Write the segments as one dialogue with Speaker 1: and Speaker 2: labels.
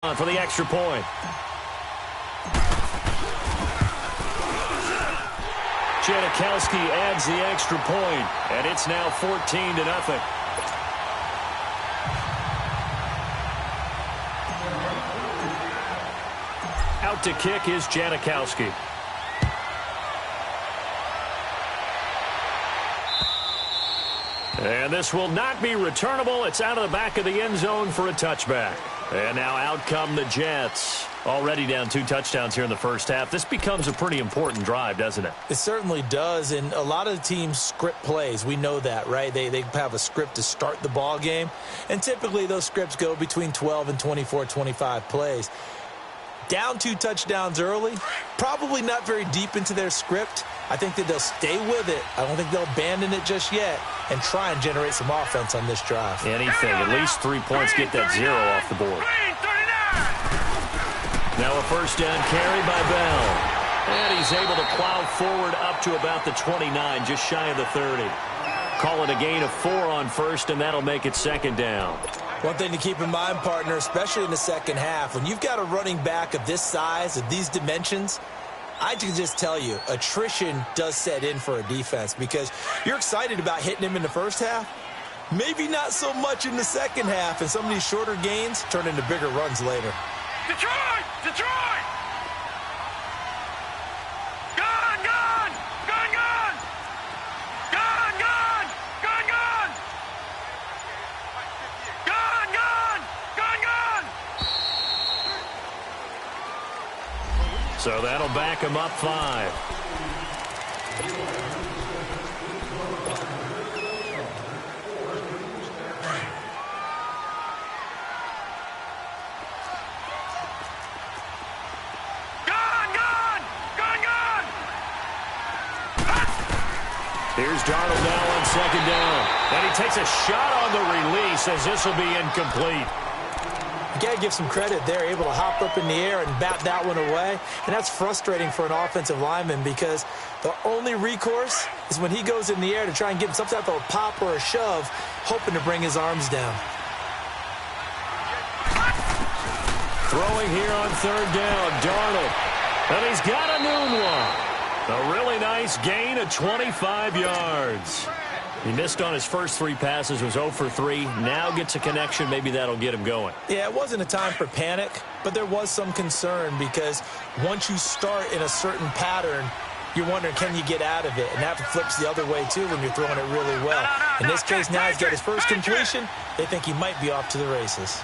Speaker 1: For the extra point. Janikowski adds the extra point, and it's now 14-0. Out to kick is Janikowski. And this will not be returnable. It's out of the back of the end zone for a touchback. And now out come the Jets. Already down 2 touchdowns here in the first half. This becomes a pretty important drive, doesn't it?
Speaker 2: It certainly does, and a lot of the teams script plays. We know that, right? They have a script to start the ball game, and typically those scripts go between 12 and 24, 25 plays. Down 2 touchdowns early, probably not very deep into their script. I think that they'll stay with it. I don't think they'll abandon it just yet and try and generate some offense on this drive.
Speaker 1: Anything, at least 3 points, get that 0 off the board. Now a first down carry by Bell. And he's able to plow forward up to about the 29, just shy of the 30. Call it a gain of 4 on first, and that'll make it second down.
Speaker 2: One thing to keep in mind, partner, especially in the second half, when you've got a running back of this size, of these dimensions, I can just tell you, attrition does set in for a defense because you're excited about hitting him in the first half. Maybe not so much in the second half, and some of these shorter gains turn into bigger runs later.
Speaker 3: Detroit! Detroit! Gone! Gone! Gone! Gone! Gone! Gone! Gone! Gone! Gone! Gone! Gone! Gone!
Speaker 1: So that'll back him up 5. Here's Darnold now on second down. And he takes a shot on the release as this will be incomplete.
Speaker 2: You got to give some credit there, able to hop up in the air and bat that one away. And that's frustrating for an offensive lineman because the only recourse is when he goes in the air to try and get some type of a pop or a shove, hoping to bring his arms down.
Speaker 1: Throwing here on third down, Darnold. And he's got a noon one. A really nice gain of 25 yards. He missed on his first 3 passes, was 0 for 3. Now gets a connection. Maybe that'll get him going.
Speaker 2: Yeah, it wasn't a time for panic, but there was some concern because once you start in a certain pattern, you're wondering, can you get out of it? And that flips the other way, too, when you're throwing it really well. In this case, now he's got his first completion. They think he might be off to the races.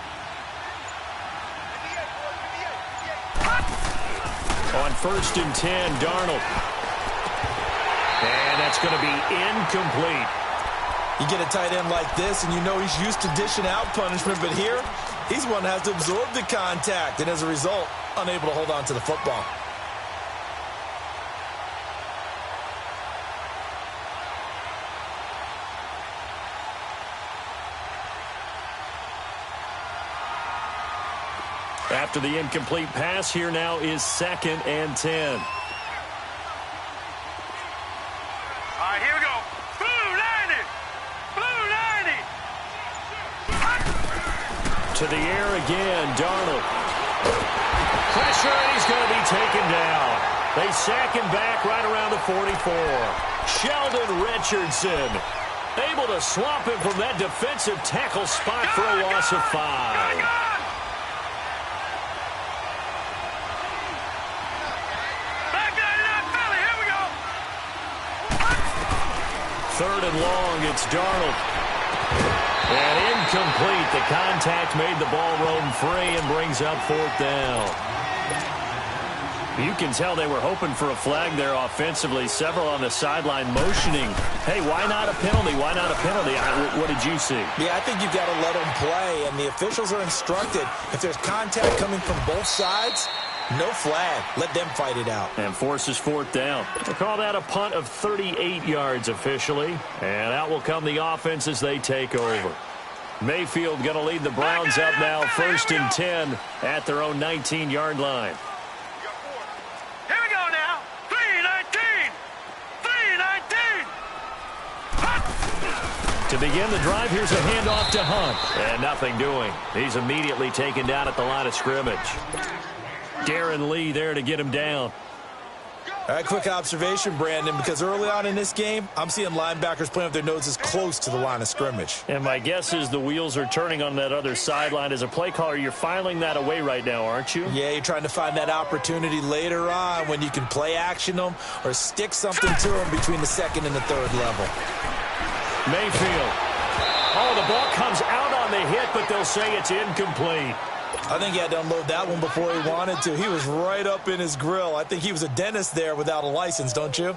Speaker 1: On first and 10, Darnold. And that's going to be incomplete.
Speaker 2: You get a tight end like this, and you know he's used to dishing out punishment, but here, he's one that has to absorb the contact, and as a result, unable to hold on to the football.
Speaker 1: After the incomplete pass, here now is second and 10.
Speaker 3: Here we go. Blue 90. Blue 90.
Speaker 1: To the air again, Darnold. Pressure, and he's going to be taken down. They sack him back right around the 44. Sheldon Richardson able to swamp him from that defensive tackle spot for a loss of 5. Third and long, it's Darnold. And incomplete. The contact made the ball roam free and brings up 4th down. You can tell they were hoping for a flag there offensively. Several on the sideline motioning. Hey, why not a penalty? Why not a penalty? What did you see?
Speaker 2: Yeah, I think you've got to let them play, and the officials are instructed. If there's contact coming from both sides, no flag. Let them fight it out.
Speaker 1: And forces 4th down. We'll call that a punt of 38 yards officially. And out will come the offense as they take over. Mayfield going to lead the Browns up now, first and 10 at their own 19-yard line.
Speaker 3: Here we go now. 3-19. 3-19.
Speaker 1: To To begin the drive, here's a handoff to Hunt. And nothing doing. He's immediately taken down at the line of scrimmage. Darren Lee there to get him down.
Speaker 2: All right, quick observation, Brandon, because early on in this game, I'm seeing linebackers playing with their noses close to the line of scrimmage.
Speaker 1: And my guess is the wheels are turning on that other sideline. As a play caller, you're filing that away right now, aren't you?
Speaker 2: Yeah, you're trying to find that opportunity later on when you can play action them or stick something to them between the second and the third level.
Speaker 1: Mayfield. Oh, the ball comes out on the hit, but they'll say it's incomplete.
Speaker 2: I think he had to unload that one before he wanted to. He was right up in his grill. I think he was a dentist there without a license, don't you?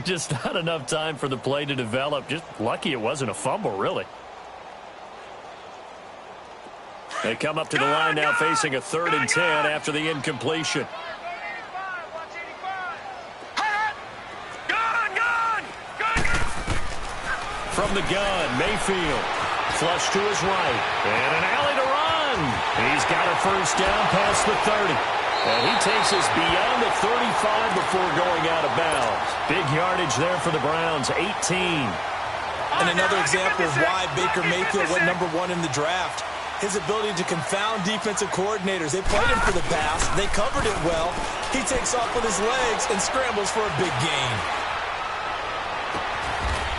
Speaker 1: Just not enough time for the play to develop. Just lucky it wasn't a fumble, really. They come up to the line now facing a 3rd and 10 after the incompletion. From the gun, Mayfield. Flush to his right. And an alley to run. He's got a first down past the 30. And he takes us beyond the 35 before going out of bounds. Big yardage there for the Browns, 18.
Speaker 2: And another example of why Baker Mayfield went #1 in the draft. His ability to confound defensive coordinators. They played him for the pass. They covered it well. He takes off with his legs and scrambles for a big gain.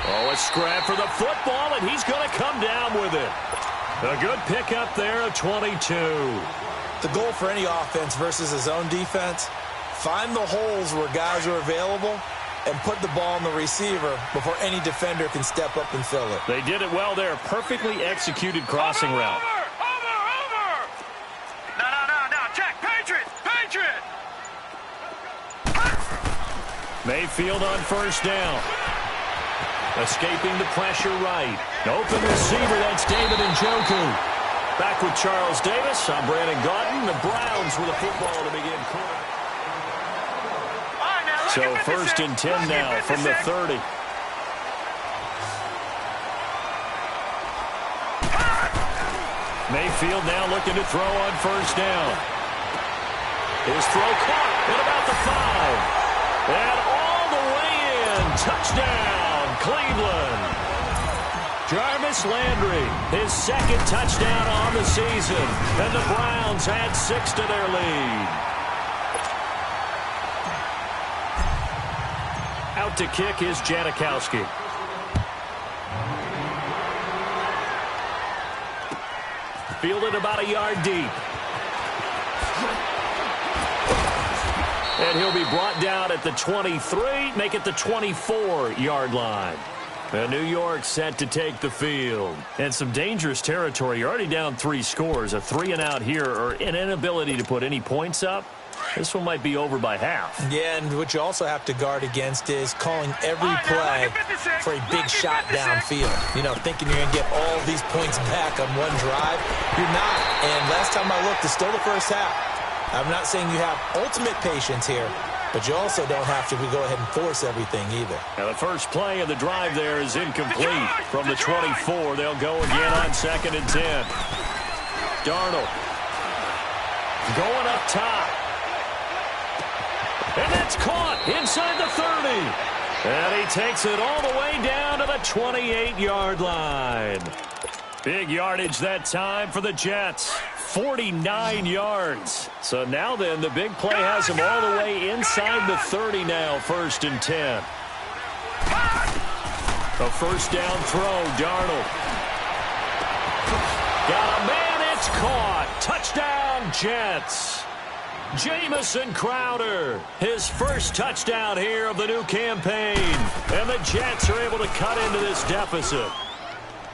Speaker 1: Oh, a scrap for the football, and he's going to come down with it. A good pickup there at 22.
Speaker 2: The goal for any offense versus his own defense, find the holes where guys are available and put the ball on the receiver before any defender can step up and fill it.
Speaker 1: They did it well there. Perfectly executed crossing route.
Speaker 3: Over! No, check. Patriot!
Speaker 1: Mayfield on first down. Escaping the pressure right. Open receiver, that's David Njoku. Back with Charles Davis. I'm Brandon Gaudin. The Browns with a football to begin quarter. So 1st and 10 now from the 30. Mayfield now looking to throw on first down. His throw caught at about the 5. And all the way in. Touchdown. Cleveland. Jarvis Landry, his 2nd touchdown on the season. And the Browns add 6 to their lead. Out to kick is Janikowski. Fielded about a yard deep. And he'll be brought down at the 23, make it the 24-yard line. And New York set to take the field. And some dangerous territory. You're already down 3 scores. A 3-and-out here or an inability to put any points up. This one might be over by half.
Speaker 2: Yeah, and what you also have to guard against is calling every play for a big shot downfield. You know, thinking you're going to get all these points back on one drive. You're not. And last time I looked, it's still the first half. I'm not saying you have ultimate patience here, but you also don't have to go ahead and force everything either.
Speaker 1: Now the first play of the drive there is incomplete. From the 24, they'll go again on 2nd and 10. Darnold going up top. And that's caught inside the 30. And he takes it all the way down to the 28-yard line. Big yardage that time for the Jets. 49 yards. So now then, the big play has him all the way inside the 30 now, 1st and 10. A first down throw, Darnold. Got a man, it's caught. Touchdown, Jets. Jamison Crowder, his first touchdown here of the new campaign. And the Jets are able to cut into this deficit.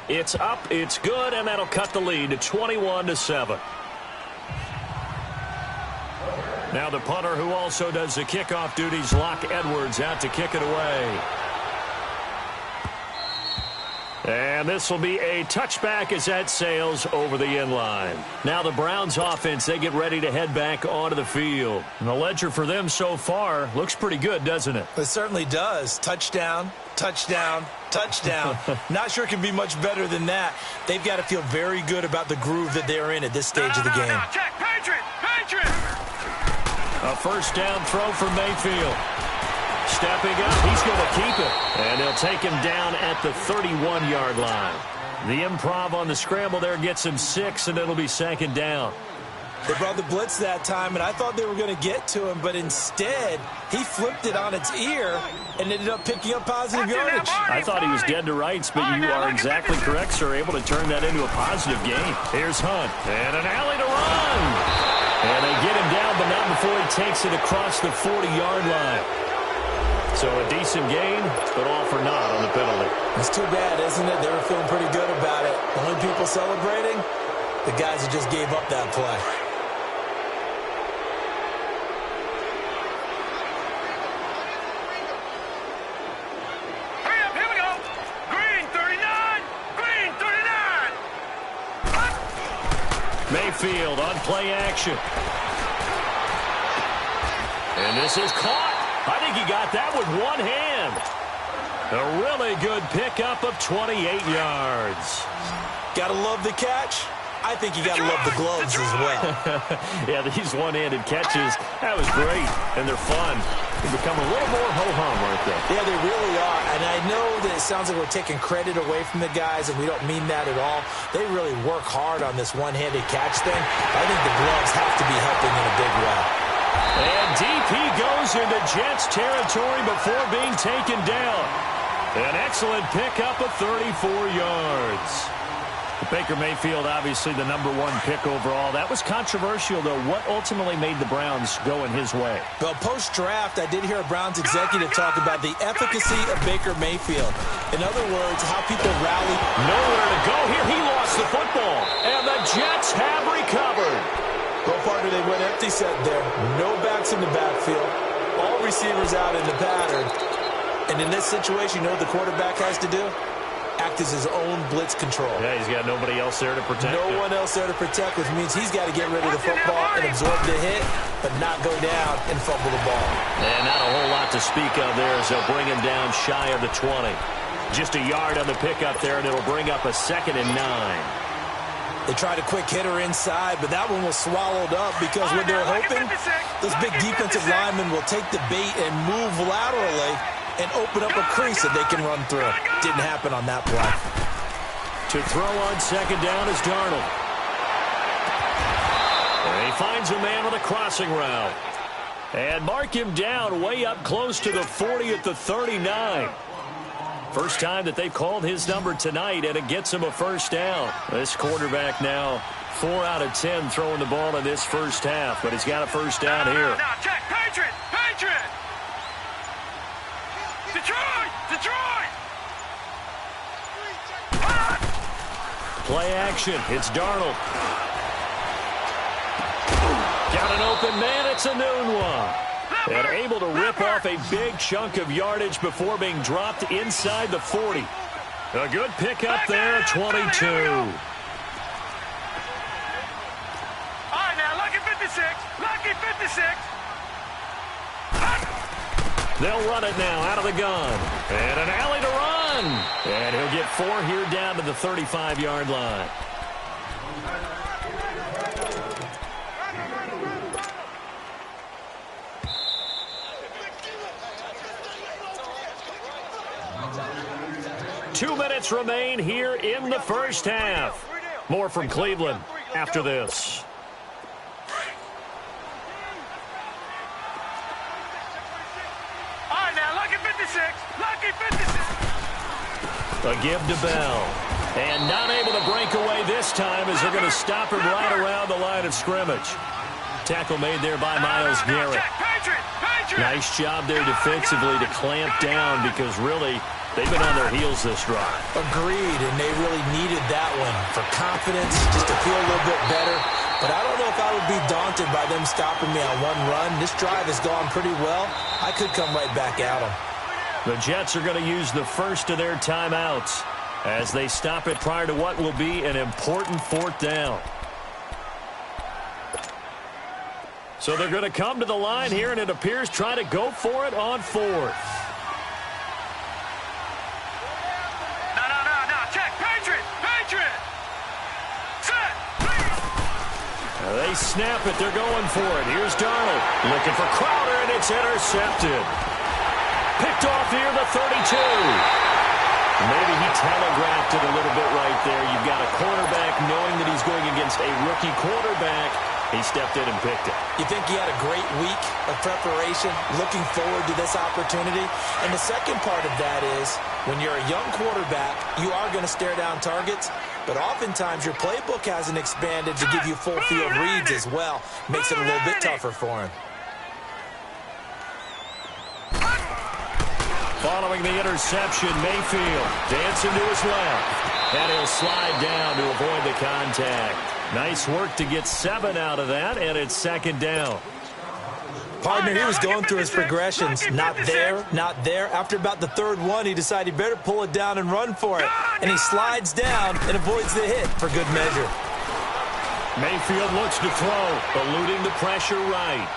Speaker 1: It's up, it's good, and that'll cut the lead to 21-7. Now the punter who also does the kickoff duties, Locke Edwards, out to kick it away. And this will be a touchback as that sails over the end line. Now the Browns offense, they get ready to head back onto the field. And the ledger for them so far looks pretty good, doesn't it?
Speaker 2: It certainly does. Touchdown, touchdown, touchdown. Not sure it can be much better than that. They've got to feel very good about the groove that they're in at this stage of the game.
Speaker 3: Check, Patriot!
Speaker 1: A first down throw from Mayfield. Stepping up, he's going to keep it. And they'll take him down at the 31-yard line. The improv on the scramble there gets him 6, and it'll be second down.
Speaker 2: They brought the blitz that time, and I thought they were going to get to him, but instead, he flipped it on its ear and ended up picking up positive yardage.
Speaker 1: I thought he was dead to rights, but you are exactly correct, sir. Able to turn that into a positive gain. Here's Hunt, and an alley to run. And they get him down, but not before he takes it across the 40-yard line. So a decent gain, but all for naught on the penalty.
Speaker 2: It's too bad, isn't it? They were feeling pretty good about it. The only people celebrating, the guys who just gave up that play.
Speaker 3: Hurry up, here we go. Green 39, green 39.
Speaker 1: Mayfield on play action. And this is caught. I think he got that with one hand. A really good pickup of 28 yards.
Speaker 2: Gotta love the catch. I think you gotta love the gloves as well.
Speaker 1: Yeah, these one-handed catches, that was great, and they're fun. They become a little more ho-hum, aren't they?
Speaker 2: Yeah, they really are, and I know that it sounds like we're taking credit away from the guys, and we don't mean that at all. They really work hard on this one-handed catch thing. I think the gloves have to be helping in a big way.
Speaker 1: And deep he goes into Jets territory before being taken down. An excellent pickup of 34 yards. Baker Mayfield, obviously the #1 pick overall. That was controversial, though. What ultimately made the Browns go in his way?
Speaker 2: Well, post-draft, I did hear a Browns executive talk about the efficacy of Baker Mayfield. In other words, how people rally.
Speaker 1: Nowhere to go here. He lost the football. And the Jets have recovered.
Speaker 2: Go partner, they went empty set there. No backs in the backfield. All receivers out in the pattern. And in this situation, you know what the quarterback has to do? Act as his own blitz control.
Speaker 1: Yeah, he's got nobody else there to protect him.
Speaker 2: No one else there to protect, which means he's got to get rid of the football and absorb the hit, but not go down and fumble the ball.
Speaker 1: And not a whole lot to speak of there as they'll bring him down shy of the 20. Just a yard on the pickup there, and it'll bring up a 2nd and 9.
Speaker 2: They tried a quick hitter inside, but that one was swallowed up because what they're hoping, those big defensive linemen will take the bait and move laterally and open up a crease that they can run through. Didn't happen on that play.
Speaker 1: To throw on 2nd down is Darnold. And he finds a man on a crossing route. And mark him down way up close to the 40 at the 39. First time that they've called his number tonight, and it gets him a first down. This quarterback now 4 out of 10 throwing the ball in this first half, but he's got a first down here.
Speaker 3: Now, check, Patriot, Patriot. Detroit, Detroit.
Speaker 1: Play action. It's Darnold. Got an open man. It's a noon one. And able to rip off a big chunk of yardage before being dropped inside the 40. A good pickup there, 22.
Speaker 3: All right, now, lucky 56. Lucky 56.
Speaker 1: They'll run it now out of the gun. And an alley to run. And he'll get 4 here down to the 35-yard line. Two minutes remain here in the first half. More from Cleveland after this.
Speaker 3: All right, now, lucky 56. Lucky 56.
Speaker 1: A give to Bell. And not able to break away this time as they're going to stop him right around the line of scrimmage. Tackle made there by Myles Garrett. Nice job there defensively to clamp down because really they've been on their heels this drive.
Speaker 2: Agreed, and they really needed that one for confidence, just to feel a little bit better. But I don't know if I would be daunted by them stopping me on one run. This drive has gone pretty well. I could come right back at them.
Speaker 1: The Jets are going to use the first of their timeouts as they stop it prior to what will be an important 4th down. So they're going to come to the line here, and it appears try to go for it on 4th.
Speaker 3: No. Check. Patriot. Patriot. Set.
Speaker 1: They snap it. They're going for it. Here's Darnold looking for Crowder, and it's intercepted. picked off near the 32. Maybe he telegraphed it a little bit right there. You've got a quarterback knowing that he's going against a rookie quarterback. He stepped in and picked it.
Speaker 2: You think he had a great week of preparation, looking forward to this opportunity? And the second part of that is, when you're a young quarterback, you are going to stare down targets, but oftentimes your playbook hasn't expanded to give you full field reads as well. Makes it a little bit tougher for him.
Speaker 1: Following the interception, Mayfield dancing to his left. And he'll slide down to avoid the contact. Nice work to get 7 out of that, and it's second down.
Speaker 2: Partner, he was going through his progressions. Not there, not there. After about the third one, he decided he better pull it down and run for it. And he slides down and avoids the hit for good measure.
Speaker 1: Mayfield looks to throw, eluding the pressure right.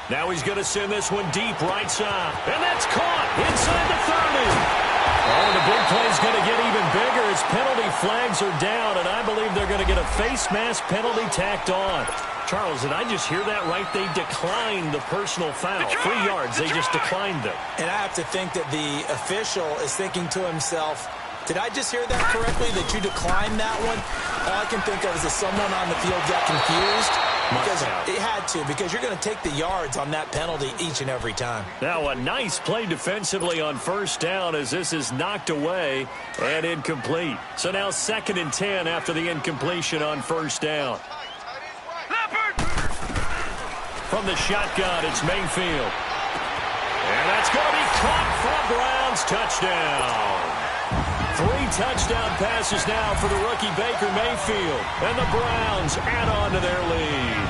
Speaker 1: Now he's going to send this one deep right side. And that's caught inside the 30. Oh, the big play's going to get even bigger as penalty flags are down, and I believe they're going to get a face mask penalty tacked on. Charles, did I just hear that right? They declined the personal foul. 3 yards, they just declined them.
Speaker 2: And I have to think that the official is thinking to himself, did I just hear that correctly, that you declined that one? All I can think of is that someone on the field got confused. Because it had to, because you're going to take the yards on that penalty each and every time.
Speaker 1: Now a nice play defensively on first down as this is knocked away and incomplete. So now 2nd and 10 after the incompletion on first down. From the shotgun, it's Mayfield. And that's going to be caught for a Browns touchdown. 3 touchdown passes now for the rookie Baker Mayfield. And the Browns add on to their lead.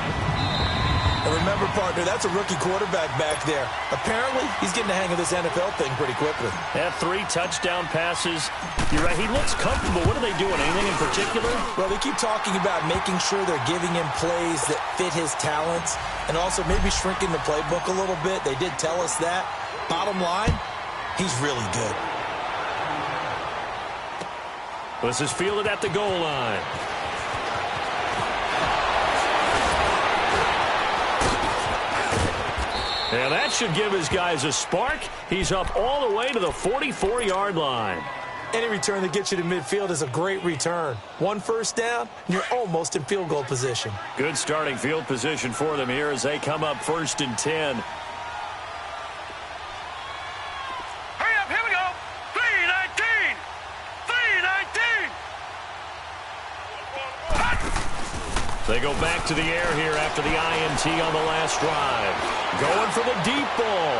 Speaker 2: And remember, partner, that's a rookie quarterback back there. Apparently, he's getting the hang of this NFL thing pretty quickly.
Speaker 1: Had 3 touchdown passes. You're right, he looks comfortable. What are they doing? Anything in particular?
Speaker 2: Well, they keep talking about making sure they're giving him plays that fit his talents and also maybe shrinking the playbook a little bit. They did tell us that. Bottom line, he's really good.
Speaker 1: This is fielded at the goal line. And that should give his guys a spark. He's up all the way to the 44-yard line.
Speaker 2: Any return that gets you to midfield is a great return. 1 first down, and you're almost in field goal position.
Speaker 1: Good starting field position for them here as they come up 1st and 10. They go back to the air here after the INT on the last drive. Going for the deep ball.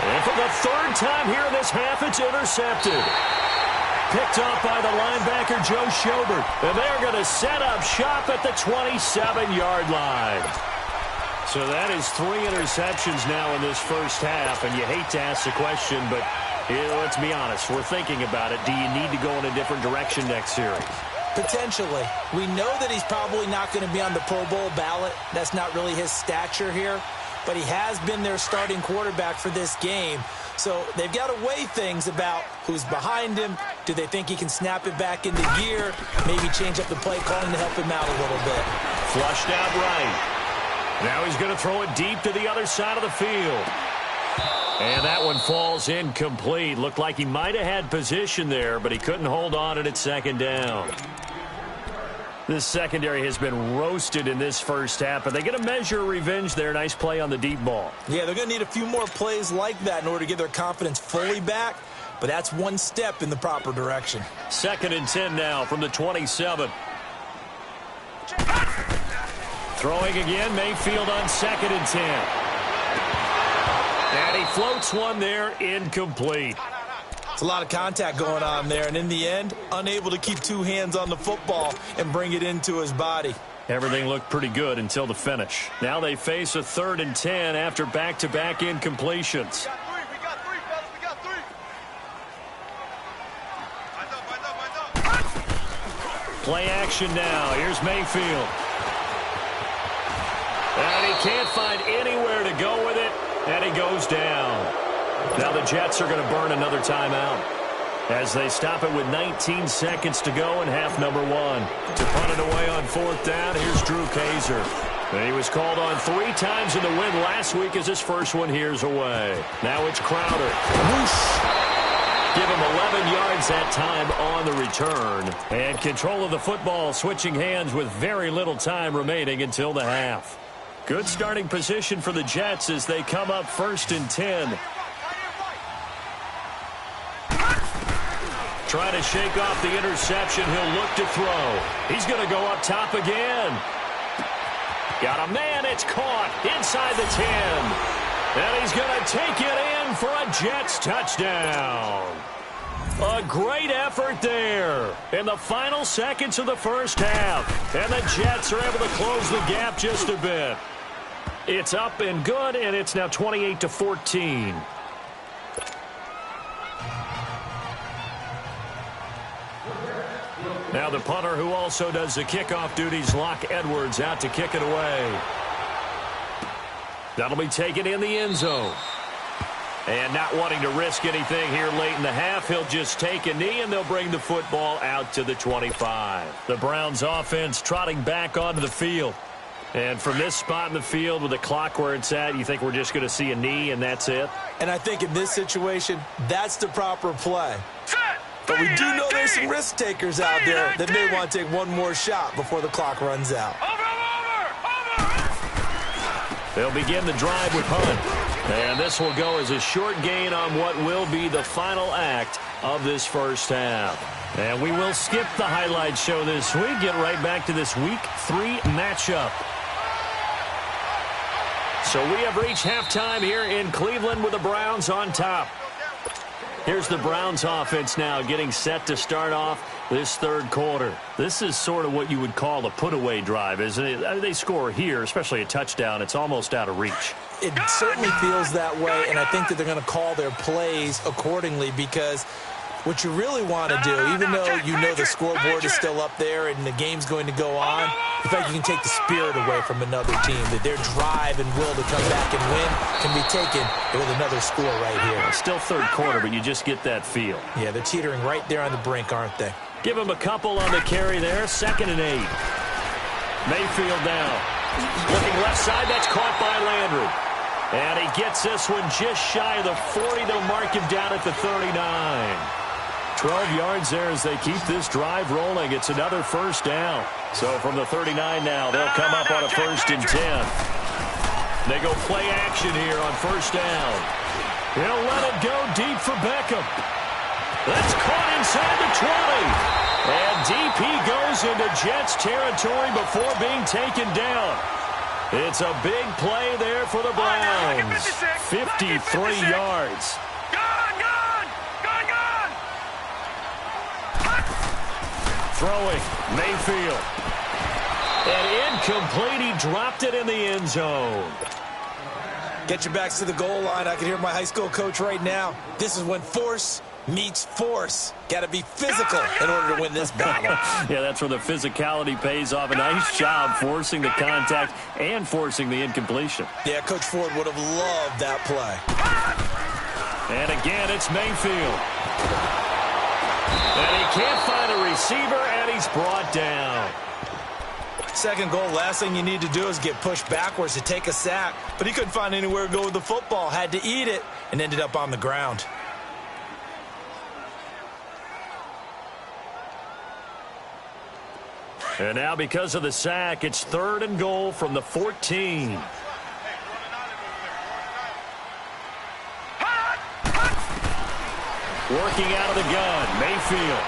Speaker 1: And for the 3rd time here in this half, it's intercepted. Picked off by the linebacker, Joe Schobert. And they're going to set up shop at the 27-yard line. So that is 3 interceptions now in this first half. And you hate to ask the question, but let's be honest. We're thinking about it. Do you need to go in a different direction next series?
Speaker 2: Potentially. We know that he's probably not going to be on the Pro Bowl ballot. That's not really his stature here. But he has been their starting quarterback for this game. So they've got to weigh things about who's behind him. Do they think he can snap it back into gear? Maybe change up the play calling to help him out a little bit.
Speaker 1: Flushed out right. Now he's going to throw it deep to the other side of the field. And that one falls incomplete. Looked like he might have had position there, but he couldn't hold on it at 2nd down. This secondary has been roasted in this first half, but they get a measure of revenge there. Nice play on the deep ball.
Speaker 2: Yeah, they're going to need a few more plays like that in order to get their confidence fully back, but that's one step in the proper direction.
Speaker 1: 2nd and 10 now from the 27. Throwing again, Mayfield on 2nd and 10. And he floats one there, incomplete.
Speaker 2: It's a lot of contact going on there, and in the end, unable to keep 2 hands on the football and bring it into his body.
Speaker 1: Everything looked pretty good until the finish. Now they face a 3rd and 10 after back-to-back incompletions.
Speaker 3: We got 3, fellas. We got 3.
Speaker 1: Play action now. Here's Mayfield. And he can't find anywhere to go with it, and he goes down. Now the Jets are going to burn another timeout as they stop it with 19 seconds to go in half number 1. To punt it away on 4th down, here's Drew Kaiser. And he was called on 3 times in the win last week as his first one here's away. Now it's Crowder. Whoosh. Give him 11 yards that time on the return. And control of the football switching hands with very little time remaining until the half. Good starting position for the Jets as they come up 1st and 10. Trying to shake off the interception. He'll look to throw. He's going to go up top again. Got a man. It's caught inside the 10. And he's going to take it in for a Jets touchdown. A great effort there in the final seconds of the first half. And the Jets are able to close the gap just a bit. It's up and good, and it's now 28-14. Now the punter who also does the kickoff duties, Locke Edwards, out to kick it away. That'll be taken in the end zone. And not wanting to risk anything here late in the half, he'll just take a knee, and they'll bring the football out to the 25. The Browns offense trotting back onto the field. And from this spot in the field with the clock where it's at, you think we're just going to see a knee and that's it?
Speaker 2: And I think in this situation, that's the proper play. But we do know there's some risk takers out there that may want to take one more shot before the clock runs out.
Speaker 1: They'll begin the drive with punt. And this will go as a short gain on what will be the final act of this first half. And we will skip the highlight show this week. Get right back to this Week 3 matchup. So we have reached halftime here in Cleveland with the Browns on top. Here's the Browns offense now getting set to start off this third quarter. This is sort of what you would call a put-away drive, isn't it? They score here, especially a touchdown. It's almost out of reach.
Speaker 2: It certainly feels that way, and I think that they're going to call their plays accordingly because what you really want to do, even though you know the scoreboard is still up there and the game's going to go on, in fact, you can take the spirit away from another team, that their drive and will to come back and win can be taken with another score right here.
Speaker 1: It's still third quarter, but you just get that feel.
Speaker 2: Yeah, they're teetering right there on the brink, aren't they?
Speaker 1: Give them a couple on the carry there. 2nd and 8. Mayfield now. Looking left side. That's caught by Landry. And he gets this one just shy of the 40. They'll mark him down at the 39. 12 yards there as they keep this drive rolling. It's another first down. So from the 39 now, they'll come up on a 1st and 10. They go play action here on 1st down. He'll let it go deep for Beckham. That's caught inside the 20. And DP goes into Jets territory before being taken down. It's a big play there for the Browns. 53 yards. Throwing, Mayfield. And incomplete, he dropped it in the end zone.
Speaker 2: Get your backs to the goal line. I can hear my high school coach right now. This is when force meets force. Got to be physical in order to win this battle.
Speaker 1: Yeah, that's where the physicality pays off. A nice job forcing the contact and forcing the incompletion.
Speaker 2: Yeah, Coach Ford would have loved that play.
Speaker 1: And again, it's Mayfield. And he can't find a receiver, and he's brought down.
Speaker 2: Second goal, last thing you need to do is get pushed backwards to take a sack. But he couldn't find anywhere to go with the football. Had to eat it and ended up on the ground.
Speaker 1: And now because of the sack, it's 3rd and goal from the 14. Working out of the gun, Mayfield.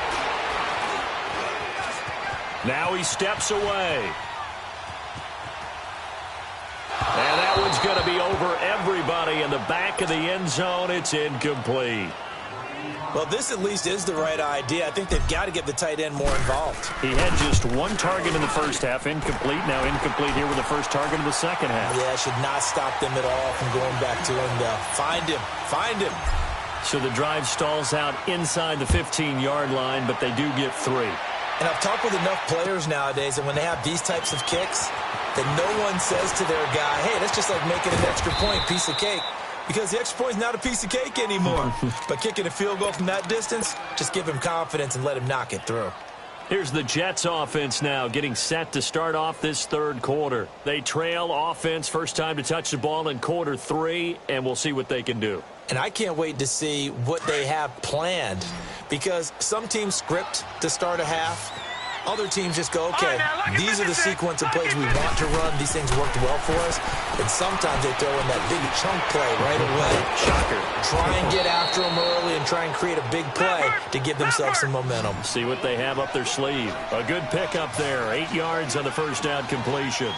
Speaker 1: Now he steps away. And that one's going to be over everybody in the back of the end zone. It's incomplete.
Speaker 2: Well, this at least is the right idea. I think they've got to get the tight end more involved.
Speaker 1: He had just one target in the first half, incomplete. Now incomplete here with the first target of the second half.
Speaker 2: Yeah, it should not stop them at all from going back to him, though. Find him. Find him. So
Speaker 1: the drive stalls out inside the 15-yard line, but they do get 3.
Speaker 2: And I've talked with enough players nowadays, and when they have these types of kicks, that no one says to their guy, hey, that's just like making an extra point, piece of cake. Because the extra point is not a piece of cake anymore. But kicking a field goal from that distance, just give him confidence and let him knock it through.
Speaker 1: Here's the Jets offense now getting set to start off this third quarter. They trail offense first time to touch the ball in quarter 3, and we'll see what they can do.
Speaker 2: And I can't wait to see what they have planned, because some teams script to start a half. Other teams just go, okay, these are the sequence of plays we want to run. These things worked well for us. And sometimes they throw in that big chunk play right away.
Speaker 1: Shocker.
Speaker 2: Try and get after them early and try and create a big play to give themselves some momentum.
Speaker 1: See what they have up their sleeve. A good pickup there. 8 yards on the first down completion.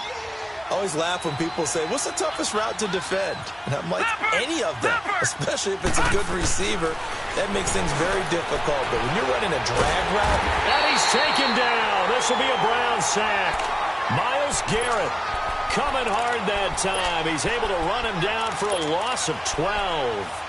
Speaker 2: I always laugh when people say, what's the toughest route to defend? And I'm like, any of them, especially if it's a good receiver. That makes things very difficult. But when you're running a drag route.
Speaker 1: And he's taken down. This will be a Brown sack. Myles Garrett coming hard that time. He's able to run him down for a loss of 12.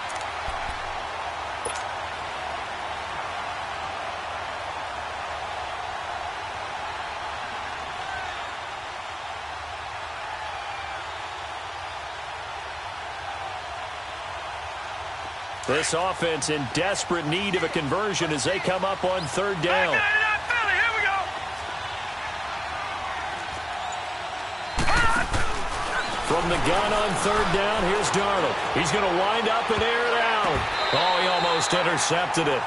Speaker 1: This offense in desperate need of a conversion as they come up on third down.
Speaker 3: Here we go.
Speaker 1: From the gun on third down, here's Darnold. He's going to wind up and air it out. Oh, he almost intercepted it.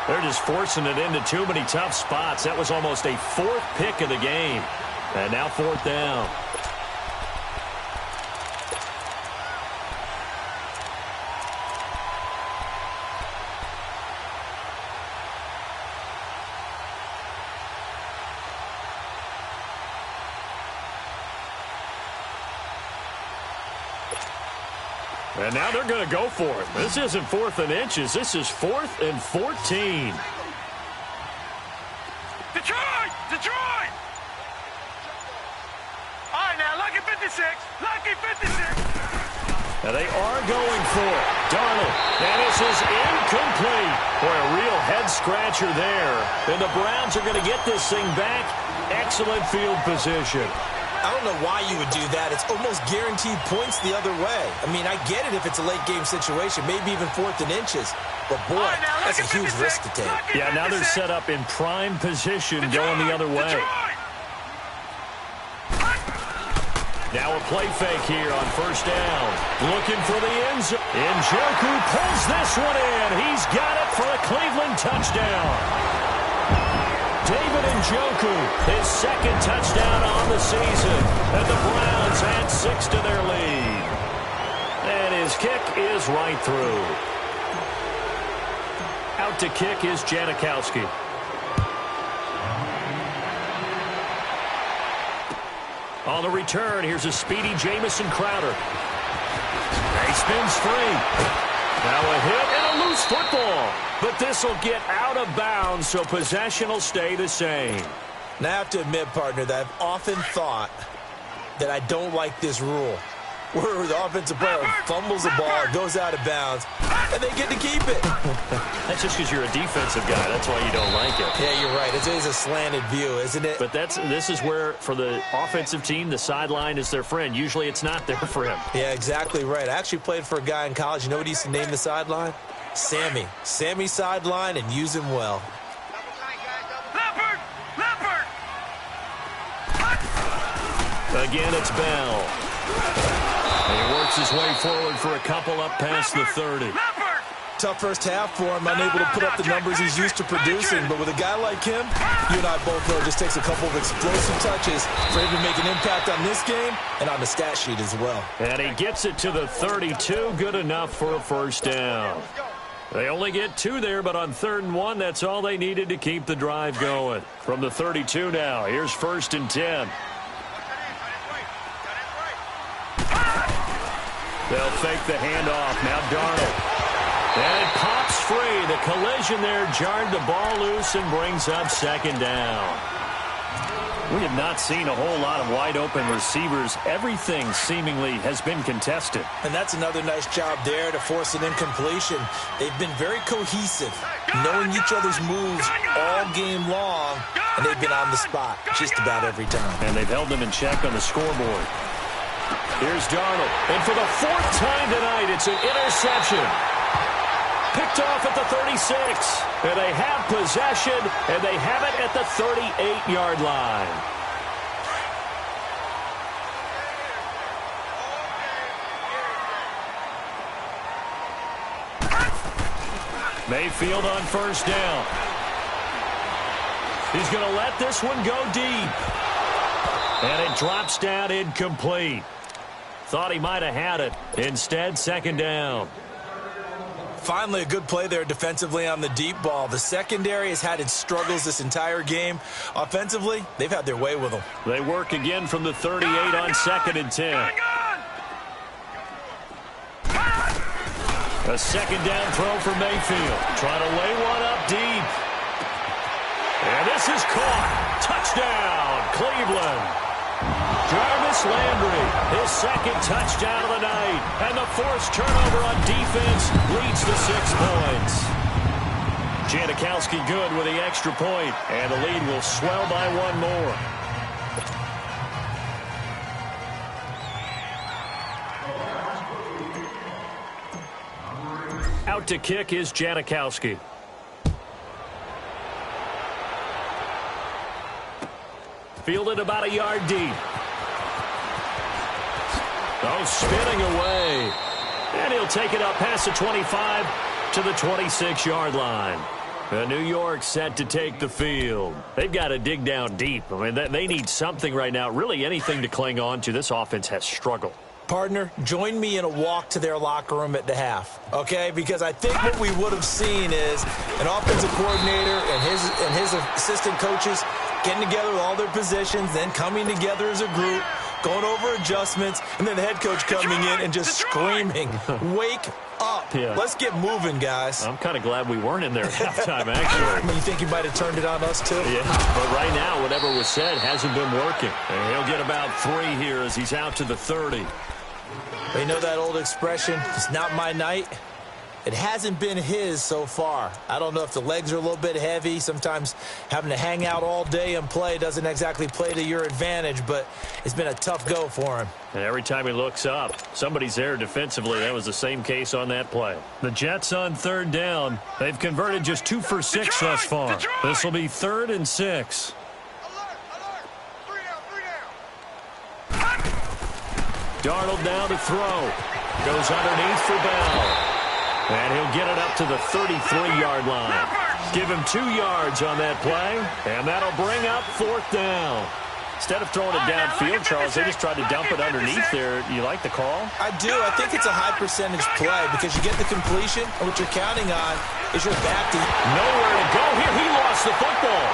Speaker 1: They're just forcing it into too many tough spots. That was almost a 4th pick of the game. And now 4th down. And now they're going to go for it. This isn't 4th and inches. This is 4th and 14.
Speaker 3: Detroit! Detroit! All right, now, lucky 56. Lucky 56.
Speaker 1: Now they are going for it. Darnold. And this is incomplete. Boy, a real head-scratcher there. And the Browns are going to get this thing back. Excellent field position.
Speaker 2: I don't know why you would do that. It's almost guaranteed points the other way. I mean, I get it if it's a late-game situation, maybe even 4th and inches. But, boy, that's a huge risk to take.
Speaker 1: Yeah, now they're set up in prime position going the other way. Now a play fake here on first down. Looking for the end zone. Njoku pulls this one in. He's got it for a Cleveland touchdown. David Njoku, his 2nd touchdown on the season. And the Browns add 6 to their lead. And his kick is right through. Out to kick is Janikowski. On the return, here's a speedy Jamison Crowder. He spins free. Now a hit and a loose football. But this will get out of bounds, so possession will stay the same.
Speaker 2: Now, I have to admit, partner, that I've often thought that I don't like this rule, where the offensive player fumbles the ball, goes out of bounds, and they get to keep it.
Speaker 1: That's just because you're a defensive guy. That's why you don't like it.
Speaker 2: Yeah, you're right. It's always a slanted view, isn't it?
Speaker 1: But this is where, for the offensive team, the sideline is their friend. Usually it's not there for him.
Speaker 2: Yeah, exactly right. I actually played for a guy in college. You know what he used to name the sideline? Sammy. Sammy sideline, and use him well.
Speaker 3: Leopard! Leopard!
Speaker 1: Again, it's Bell. And he works his way forward for a couple up past the 30.
Speaker 2: Tough first half for him, unable to put up the numbers he's used to producing. But with a guy like him, you and I both know it just takes a couple of explosive touches for him to make an impact on this game and on the stat sheet as well.
Speaker 1: And he gets it to the 32. Good enough for a first down. They only get 2 there, but on 3rd and 1, that's all they needed to keep the drive going. From the 32 now, here's 1st and 10. They'll fake the handoff. Now Darnold. And it pops free. The collision there jarred the ball loose and brings up 2nd down. We have not seen a whole lot of wide-open receivers. Everything seemingly has been contested.
Speaker 2: And that's another nice job there to force an incompletion. They've been very cohesive, knowing each other's moves all game long, and they've been on the spot just about every time.
Speaker 1: And they've held them in check on the scoreboard. Here's Darnold. And for the 4th time tonight, it's an interception. Picked off at the 36. And they have possession, and they have it at the 38-yard line. Mayfield on first down. He's going to let this one go deep. And it drops down incomplete. Thought he might have had it. Instead, second down.
Speaker 2: Finally, a good play there defensively on the deep ball. The secondary has had its struggles this entire game. Offensively, they've had their way with them.
Speaker 1: They work again from the 38 on second and 10. A second down throw for Mayfield. Trying to lay one up deep. And this is caught. Touchdown, Cleveland. Jarvis Landry, his second touchdown of the night. And the forced turnover on defense leads to 6 points. Janikowski good with the extra point. And the lead will swell by one more. Out to kick is Janikowski. Fielded about a yard deep. Oh, spinning away. And he'll take it up past the 25 to the 26-yard line. New York set to take the field. They've got to dig down deep. I mean, they need something right now, really anything to cling on to. This offense has struggled.
Speaker 2: Partner, join me in a walk to their locker room at the half, okay? Because I think what we would have seen is an offensive coordinator and his assistant coaches getting together with all their positions, then coming together as a group, going over adjustments, and then the head coach coming in and just screaming, wake up. Yeah. Let's get moving, guys.
Speaker 1: I'm kind of glad we weren't in there at halftime, actually.
Speaker 2: You think he might have turned it on us, too?
Speaker 1: Yeah, but right now, whatever was said hasn't been working. And he'll get about 3 here as he's out to the 30.
Speaker 2: You know that old expression, it's not my night? It hasn't been his so far. I don't know if the legs are a little bit heavy. Sometimes having to hang out all day and play doesn't exactly play to your advantage, but it's been a tough go for him.
Speaker 1: And every time he looks up, somebody's there defensively. That was the same case on that play. The Jets on third down. They've converted just 2 for 6 thus far. This will be 3rd and 6. Darnold now to throw. Goes underneath for Bell. And he'll get it up to the 33-yard line. Give him 2 yards on that play. And that'll bring up 4th down. Instead of throwing it downfield, Charles, they just tried to dump it underneath there. You like the call?
Speaker 2: I do. I think it's a high percentage play because you get the completion, and what you're counting on is your back to
Speaker 1: nowhere to go here. He lost the football.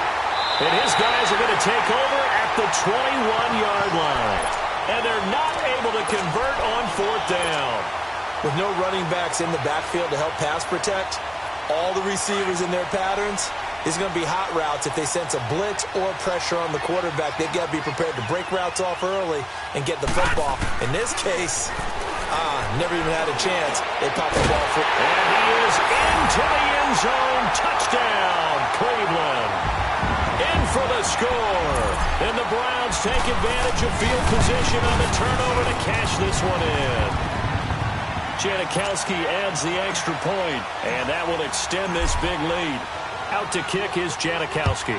Speaker 1: And his guys are going to take over at the 21-yard line. And they're not able to convert on 4th down.
Speaker 2: With no running backs in the backfield to help pass protect, all the receivers in their patterns, it's going to be hot routes. If they sense a blitz or pressure on the quarterback, they've got to be prepared to break routes off early and get the football. In this case, never even had a chance. They popped the ball for.
Speaker 1: And he is into the end zone. Touchdown, Cleveland. In for the score. And the Browns take advantage of field position on the turnover to cash this one in. Janikowski adds the extra point, and that will extend this big lead. Out to kick is Janikowski.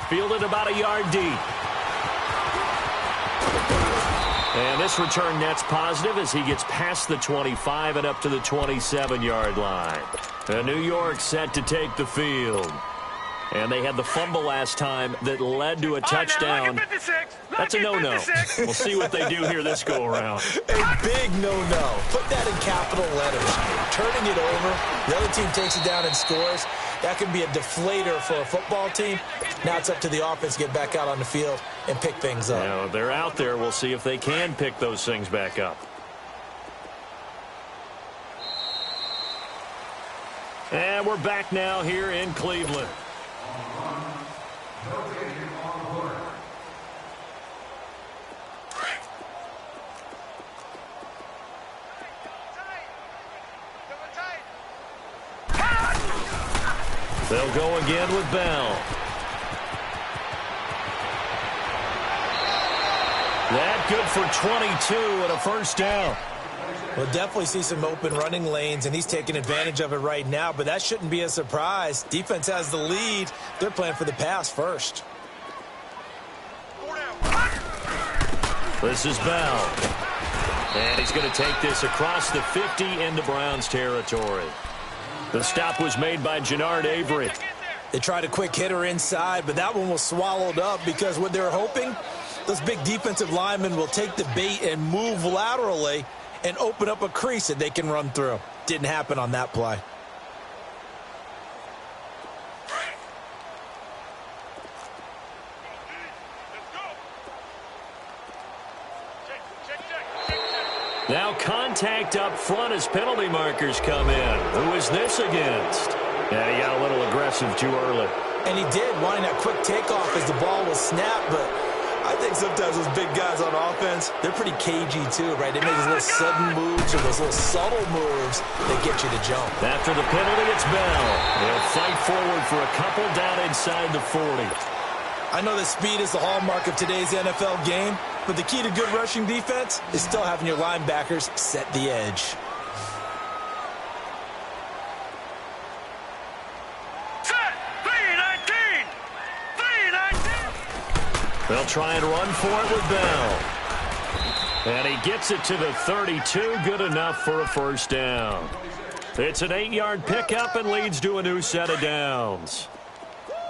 Speaker 1: Fielded about a yard deep. And this return net's positive as he gets past the 25 and up to the 27-yard line. New York set to take the field. And they had the fumble last time that led to a touchdown. That's a no-no. We'll see what they do here this go-around.
Speaker 2: A big no-no. Put that in capital letters. Turning it over, the other team takes it down and scores. That can be a deflator for a football team. Now it's up to the offense to get back out on the field and pick things up.
Speaker 1: Now, they're out there. We'll see if they can pick those things back up. And we're back now here in Cleveland. They'll go again with Bell. That good for 22 and a first down.
Speaker 2: We'll definitely see some open running lanes, and he's taking advantage of it right now, but that shouldn't be a surprise. Defense has the lead. They're playing for the pass first.
Speaker 1: This is Bell. And he's going to take this across the 50 into Browns territory. The stop was made by Genard Avery.
Speaker 2: They tried a quick hitter inside, but that one was swallowed up because what they're hoping, those big defensive linemen will take the bait and move laterally and open up a crease that they can run through. Didn't happen on that play.
Speaker 1: Now contact up front as penalty markers come in. Who is this against? Yeah, he got a little aggressive too early.
Speaker 2: And he did, wanting that quick takeoff as the ball was snapped, but I think sometimes those big guys on offense, they're pretty cagey too, right? They make those little sudden moves or those little subtle moves that get you to jump.
Speaker 1: After the penalty, it's Bell. They'll fight forward for a couple down inside the 40.
Speaker 2: I know that speed is the hallmark of today's NFL game, but the key to good rushing defense is still having your linebackers set the edge.
Speaker 1: They'll try and run for it with Bell. And he gets it to the 32, good enough for a first down. It's an 8-yard pickup and leads to a new set of downs.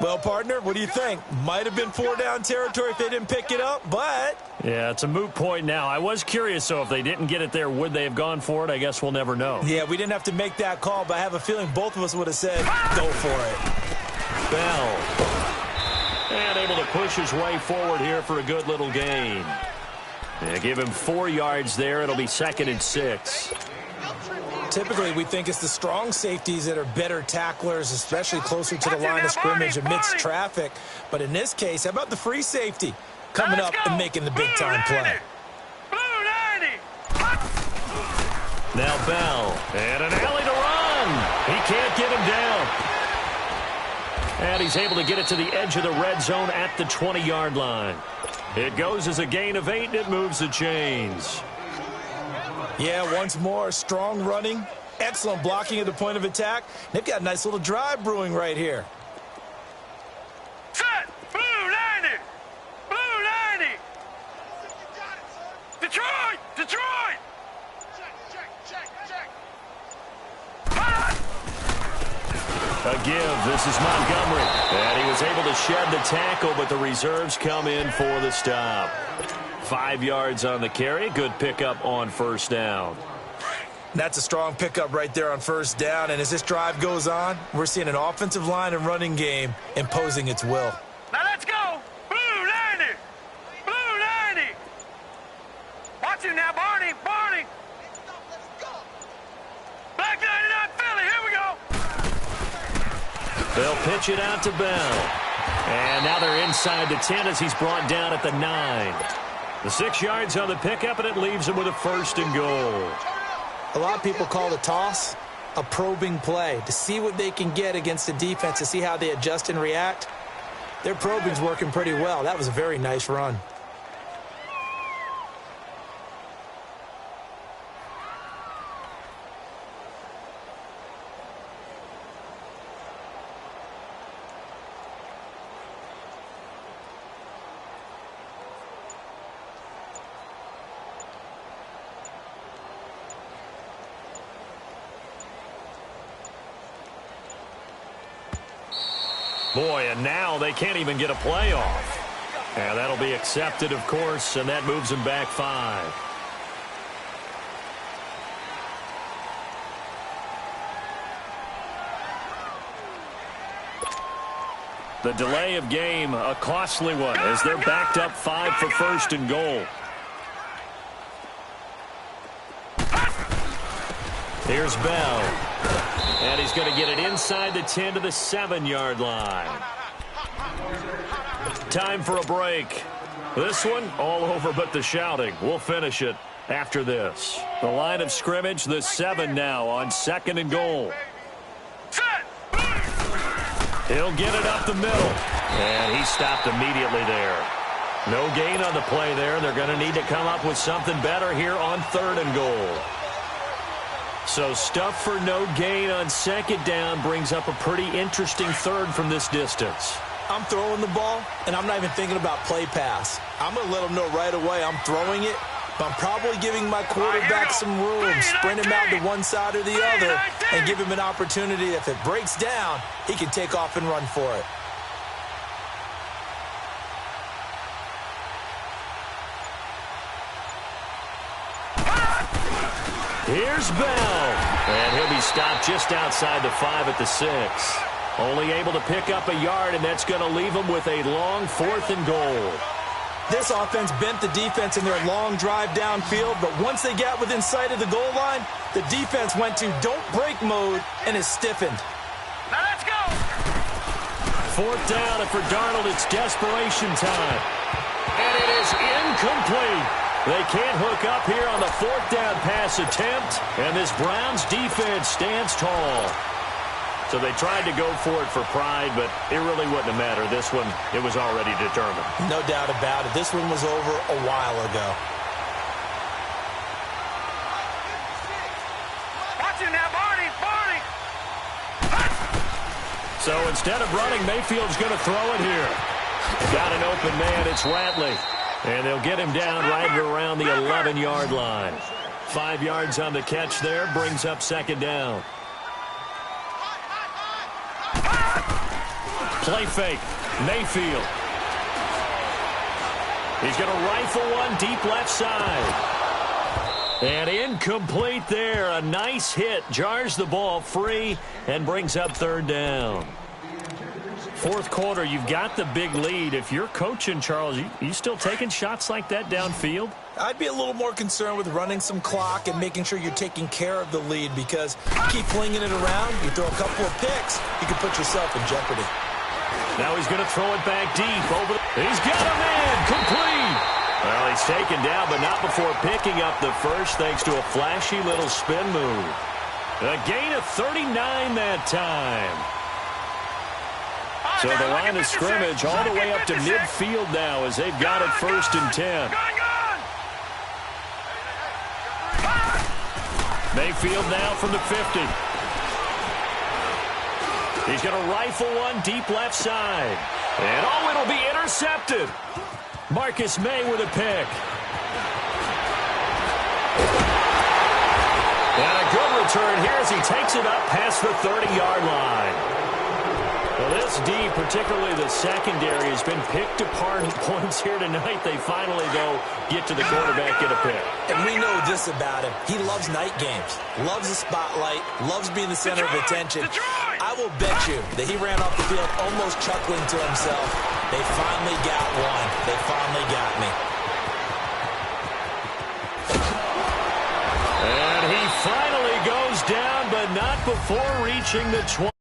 Speaker 2: Well, partner, what do you think? Might have been 4-down territory if they didn't pick it up, but...
Speaker 1: Yeah, it's a moot point now. I was curious, so if they didn't get it there, would they have gone for it? I guess we'll never know.
Speaker 2: Yeah, we didn't have to make that call, but I have a feeling both of us would have said, go for it.
Speaker 1: Bell. And able to push his way forward here for a good little gain. Yeah, give him 4 yards there. It'll be 2nd and 6.
Speaker 2: Typically, we think it's the strong safeties that are better tacklers, especially closer to the line of scrimmage amidst traffic. But in this case, how about the free safety coming up and making the big-time play?
Speaker 1: Now Bell. And an alley to run. He can't get him down. And he's able to get it to the edge of the red zone at the 20-yard line. It goes as a gain of 8, and it moves the chains.
Speaker 2: Yeah, once more, strong running, excellent blocking at the point of attack. They've got a nice little drive brewing right here.
Speaker 3: Set! Blue 90! Blue 90! Detroit! Detroit! Check.
Speaker 1: A give. This is Montgomery. And he was able to shed the tackle, but the reserves come in for the stop. 5 yards on the carry. Good pickup on first down.
Speaker 2: That's a strong pickup right there on first down. And as this drive goes on, we're seeing an offensive line and running game imposing its will.
Speaker 3: Now let's go! Blue 90! Blue 90! Watch him now, Barney! Barney! Black 99 Philly, here we go!
Speaker 1: They'll pitch it out to Bell. And now they're inside the 10 as he's brought down at the 9. The 6 yards on the pickup, and it leaves him with a 1st and goal.
Speaker 2: A lot of people call the toss a probing play to see what they can get against the defense, to see how they adjust and react. Their probing's working pretty well. That was a very nice run.
Speaker 1: Boy, and now they can't even get a playoff. And that'll be accepted, of course, and that moves them back 5. The delay of game, a costly one, as they're backed up 5 for 1st and goal. Here's Bell. And he's going to get it inside the 10 to the 7-yard line. Time for a break. This one, all over but the shouting. We'll finish it after this. The line of scrimmage, the 7 now on 2nd and goal. He'll get it up the middle. And he stopped immediately there. No gain on the play there. They're going to need to come up with something better here on 3rd and goal. So stuff for no gain on second down brings up a pretty interesting third from this distance.
Speaker 2: I'm throwing the ball, and I'm not even thinking about play pass. I'm going to let them know right away I'm throwing it, but I'm probably giving my quarterback some room, sprint him out to one side or the other, and give him an opportunity. If it breaks down, he can take off and run for it.
Speaker 1: Here's Bell, and he'll be stopped just outside the 5 at the 6. Only able to pick up a yard, and that's going to leave him with a long 4th and goal.
Speaker 2: This offense bent the defense in their long drive downfield, but once they got within sight of the goal line, the defense went to don't break mode and is stiffened.
Speaker 3: Now let's go.
Speaker 1: 4th down, and for Darnold, it's desperation time. And it is incomplete. They can't hook up here on the 4th down pass attempt, and this Browns defense stands tall. So they tried to go for it for pride, but it really wouldn't have mattered. This one, it was already determined.
Speaker 2: No doubt about it. This one was over a while ago.
Speaker 3: Watch him now, Barney. Barney.
Speaker 1: So instead of running, Mayfield's going to throw it here. Got an open man. It's Ratley. And they'll get him down right around the 11-yard line. 5 yards on the catch there. Brings up second down. Play fake. Mayfield. He's going to rifle one deep left side. And incomplete there. A nice hit. Jars the ball free and brings up 3rd down. 4th quarter, you've got the big lead. If you're coaching, Charles, you still taking shots like that downfield?
Speaker 2: I'd be a little more concerned with running some clock and making sure you're taking care of the lead, because you keep flinging it around, you throw a couple of picks, you can put yourself in jeopardy.
Speaker 1: Now he's going to throw it back deep. He's got a man. Complete. Well, he's taken down, but not before picking up the first, thanks to a flashy little spin move. A gain of 39 that time. So the line of scrimmage all the way up to midfield now as they've got it 1st and 10. Mayfield now from the 50. He's going to rifle one deep left side. And oh, it'll be intercepted. Marcus May with a pick. And a good return here as he takes it up past the 30-yard line. Well, this D, particularly the secondary, has been picked apart at points here tonight. They finally, though, get to the quarterback, get a pick.
Speaker 2: And we know this about him. He loves night games, loves the spotlight, loves being the center of attention. I will bet you that he ran off the field almost chuckling to himself. They finally got one. They finally got me. And
Speaker 1: he finally goes down, but not before reaching the 20.